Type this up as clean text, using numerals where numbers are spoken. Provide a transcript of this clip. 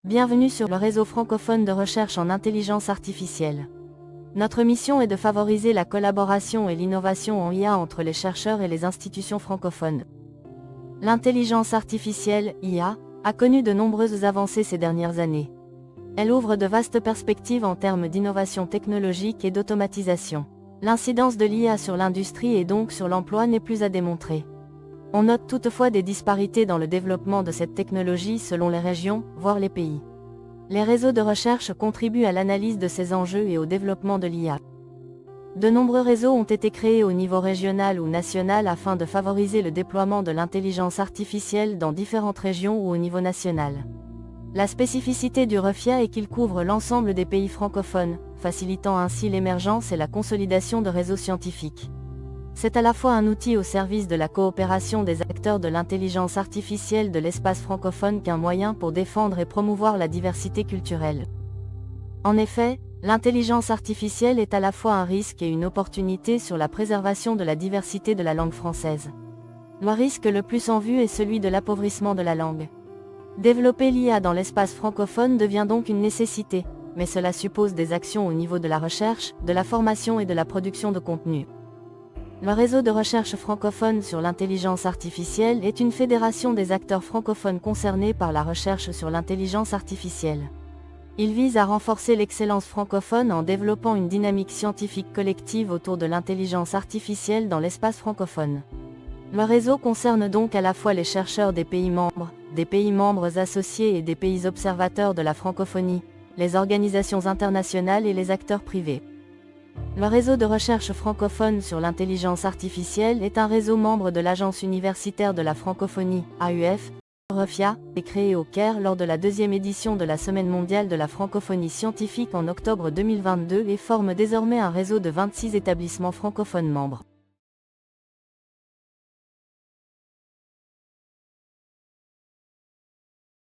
Bienvenue sur le réseau francophone de recherche en intelligence artificielle. Notre mission est de favoriser la collaboration et l'innovation en IA entre les chercheurs et les institutions francophones. L'intelligence artificielle, IA, a connu de nombreuses avancées ces dernières années. Elle ouvre de vastes perspectives en termes d'innovation technologique et d'automatisation. L'incidence de l'IA sur l'industrie et donc sur l'emploi n'est plus à démontrer. On note toutefois des disparités dans le développement de cette technologie selon les régions, voire les pays. Les réseaux de recherche contribuent à l'analyse de ces enjeux et au développement de l'IA. De nombreux réseaux ont été créés au niveau régional ou national afin de favoriser le déploiement de l'intelligence artificielle dans différentes régions ou au niveau national. La spécificité du REFIA est qu'il couvre l'ensemble des pays francophones, facilitant ainsi l'émergence et la consolidation de réseaux scientifiques. C'est à la fois un outil au service de la coopération des acteurs de l'intelligence artificielle de l'espace francophone qu'un moyen pour défendre et promouvoir la diversité culturelle. En effet, l'intelligence artificielle est à la fois un risque et une opportunité sur la préservation de la diversité de la langue française. Le risque le plus en vue est celui de l'appauvrissement de la langue. Développer l'IA dans l'espace francophone devient donc une nécessité, mais cela suppose des actions au niveau de la recherche, de la formation et de la production de contenu. Le réseau de recherche francophone sur l'intelligence artificielle est une fédération des acteurs francophones concernés par la recherche sur l'intelligence artificielle. Il vise à renforcer l'excellence francophone en développant une dynamique scientifique collective autour de l'intelligence artificielle dans l'espace francophone. Le réseau concerne donc à la fois les chercheurs des pays membres associés et des pays observateurs de la francophonie, les organisations internationales et les acteurs privés. Le réseau de recherche francophone sur l'intelligence artificielle est un réseau membre de l'Agence universitaire de la francophonie, AUF, REFIA, et créé au Caire lors de la deuxième édition de la Semaine mondiale de la francophonie scientifique en octobre 2022 et forme désormais un réseau de 26 établissements francophones membres.